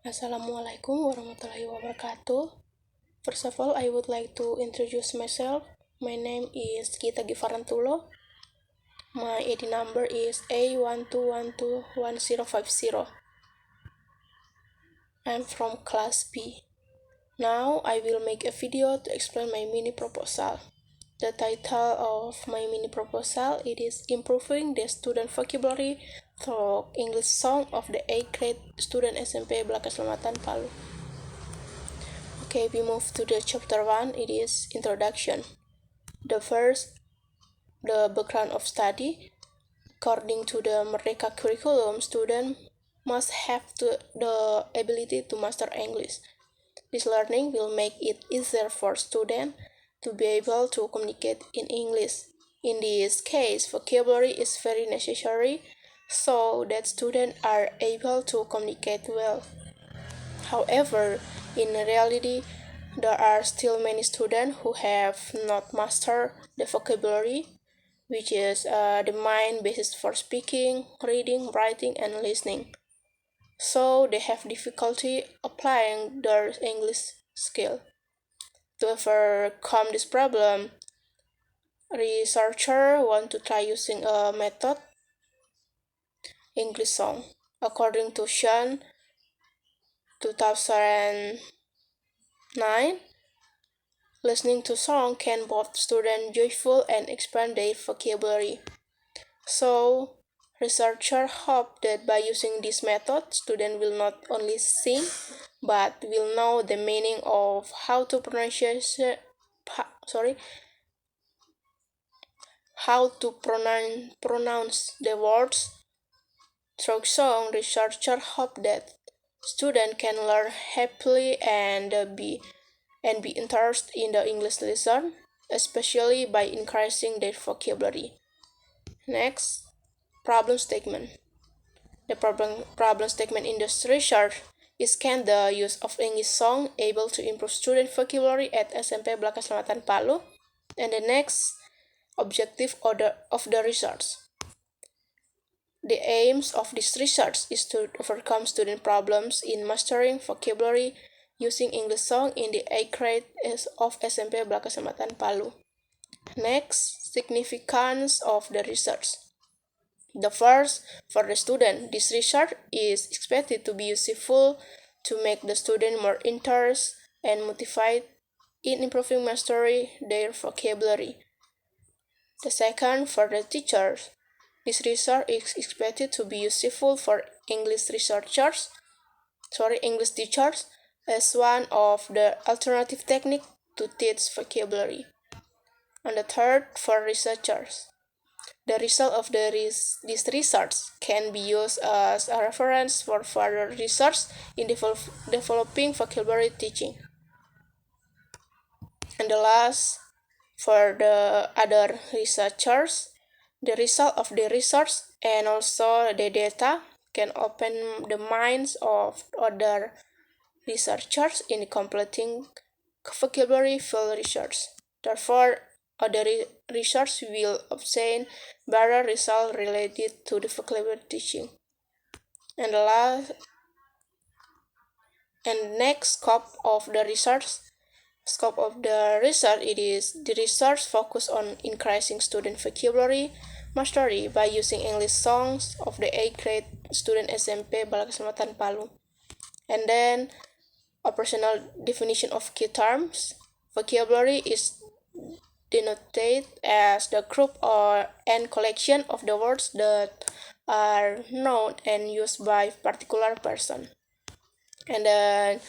Assalamualaikum warahmatullahi wabarakatuh. First of all, I would like to introduce myself. My name is Gita Gifarantulo. My ID number is A12121050. I'm from class B. Now I will make a video to explain my mini proposal. The title of my mini proposal it is Improving the Student Vocabulary Through English Song of the 8th grade student SMP Belaka Selamatan Palu. Okay, we move to the chapter 1, it is Introduction. The background of study. According to the Merdeka curriculum, student must have the ability to master English. This learning will make it easier for students to be able to communicate in English. In this case, vocabulary is very necessary so that students are able to communicate well. However, in reality, there are still many students who have not mastered the vocabulary, which is the main basis for speaking, reading, writing, and listening. So they have difficulty applying their English skill. To overcome this problem, researchers want to try using a method, English song. According to Sean, 2009, listening to song can both student joyful and expand their vocabulary. So, researchers hope that by using this method, students will not only sing, but will know the meaning of how to pronounce the words. Through song, researchers hope that students can learn happily and be interested in the English lesson, especially by increasing their vocabulary. Next, problem statement. The problem statement in this research is can the use of English song able to improve student vocabulary at SMP Belaka Selamatan Palu? And the next objective of the research. The aims of this research is to overcome student problems in mastering vocabulary using English song in the 8th grade of SMP Belaka Selamatan Palu. Next, significance of the research. The first, for the student, this research is expected to be useful to make the student more interested and motivated in improving mastery their vocabulary. The second, for the teachers, this research is expected to be useful for English teachers as one of the alternative techniques to teach vocabulary. And the third, for researchers. The result of this research can be used as a reference for further research in developing vocabulary teaching. And the last, for the other researchers, the result of the research and also the data can open the minds of other researchers in completing vocabulary field research. Therefore, other research will obtain better results related to the vocabulary teaching. And next scope of the research it is the research focus on increasing student vocabulary mastery by using English songs of the 8th grade student SMP Belaka Selamatan Palu. And then operational definition of key terms. Vocabulary is denoted as the group and collection of the words that are known and used by particular person. And then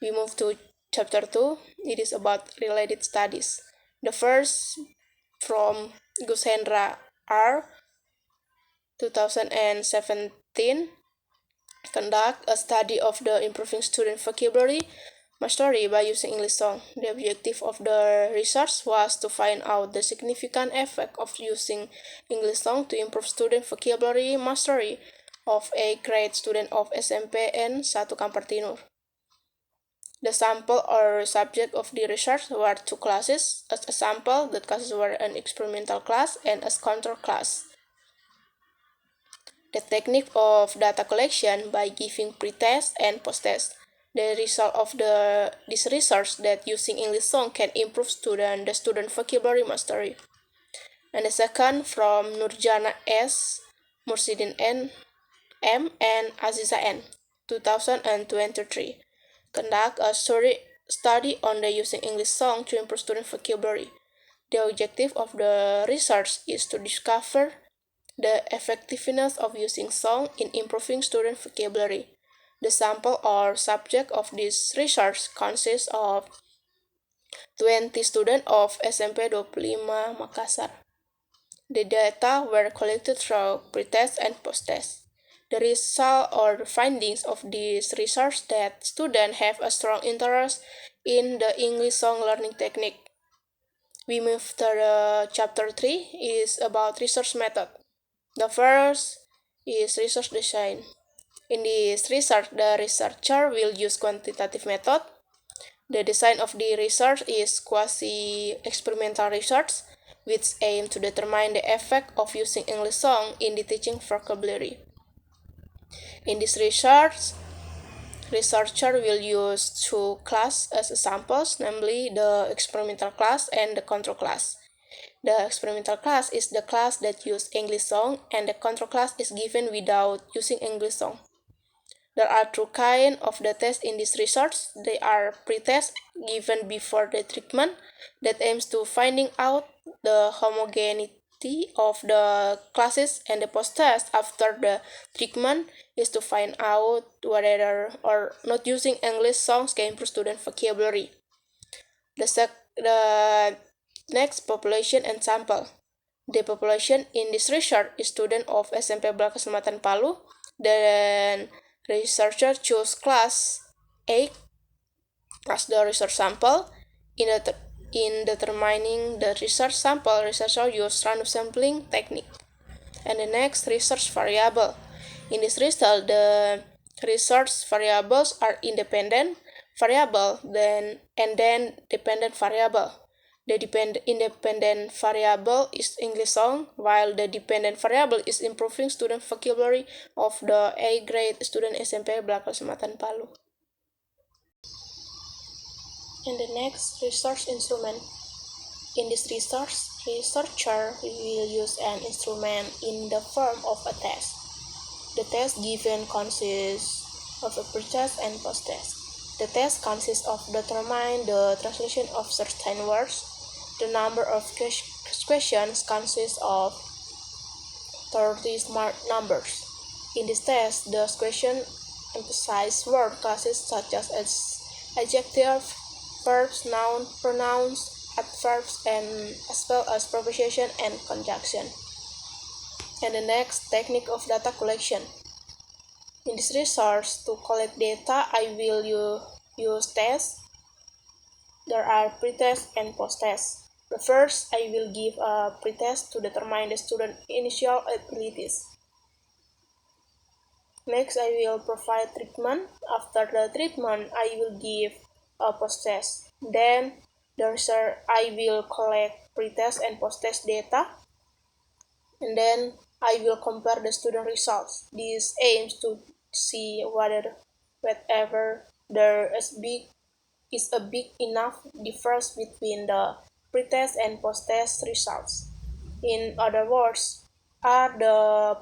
we move to chapter 2. It is about related studies. The first, from Gushendra R. 2017, conduct a study of the improving student vocabulary mastery by using English song. The objective of the research was to find out the significant effect of using English song to improve student vocabulary mastery of 8th grade student of SMPN 1 Kampar Timur. The sample or subject of the research were two classes. As a sample, the classes were an experimental class and a control class. The technique of data collection by giving pre-test and post-test. The result of this research that using English song can improve the student vocabulary mastery. And the second from Nurjana S, Mursidin M, and Aziza N, 2023. Conduct a study on the using English song to improve student vocabulary. The objective of the research is to discover the effectiveness of using song in improving student vocabulary. The sample or subject of this research consists of 20 students of SMP 25 Makassar. The data were collected through pretest and posttest. The result or the findings of this research that students have a strong interest in the English song learning technique. We move to the chapter 3 is about research method. The first is research design. In this research, the researcher will use quantitative method. The design of the research is quasi-experimental research, which aim to determine the effect of using English song in the teaching vocabulary. In this research, researcher will use two classes as samples, namely the experimental class and the control class. The experimental class is the class that uses English song, and the control class is given without using English song. There are two kinds of the test in this research. They are pre-test given before the treatment that aims to finding out the homogeneity of the classes, and the post-test after the treatment is to find out whether or not using English songs can improve student vocabulary. The next, population and sample. The population in this research is student of SMP Belaka Selatan Palu. Then researcher chose class 8 as the research sample. In determining the research sample, researcher used random sampling technique. And the next, research variable. In this result, the research variables are independent variable and then dependent variable. The independent variable is English song, while the dependent variable is improving student vocabulary of the A grade student SMP Belaka Selatan Palu. And the next, research instrument. In this research, researcher will use an instrument in the form of a test. The test given consists of a pre-test and post-test. The test consists of determining the translation of certain words. The number of questions consists of 30 smart numbers. In this test, the question emphasize word classes such as adjective, verbs, noun, pronouns, adverbs, and as well as preposition and conjunction. And the next, technique of data collection. In this research, to collect data, I will use tests. There are pre-test and post-test. The first, I will give a pre-test to determine the student's initial abilities. Next, I will provide treatment. After the treatment, I will give a post-test. Then, I will collect pre-test and post-test data. And then, I will compare the student results. This aims to see whether there is a big enough difference between the pre-test and post-test results. In other words, are the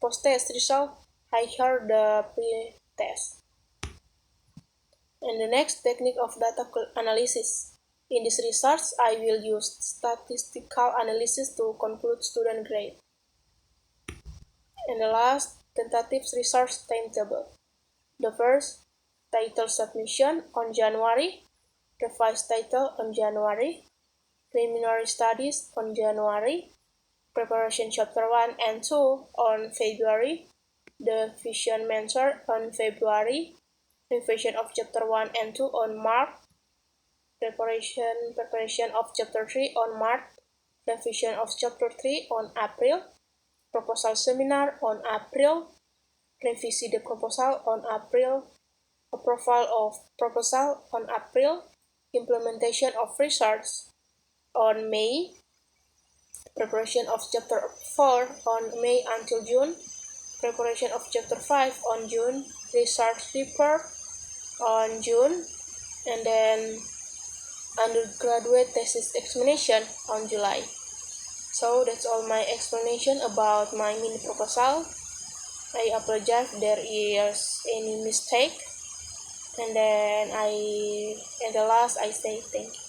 post-test results higher the pre-test? And the next, technique of data analysis. In this research, I will use statistical analysis to conclude student grade. And the last, tentative research timetable. The first, title submission on January, revised title on January, preliminary studies on January, preparation chapter 1 and 2 on February, the vision mentor on February, revision of chapter 1 and 2 on March, preparation of chapter 3 on March, revision of chapter 3 on April, proposal seminar on April, revisi the proposal on April, approval of proposal on April, implementation of research on May, preparation of chapter 4 on May until June, preparation of chapter 5 on June, research report, on June, and then undergraduate thesis examination on July. So that's all my explanation about my mini proposal. I apologize if there is any mistake. And then and the last I say thank you.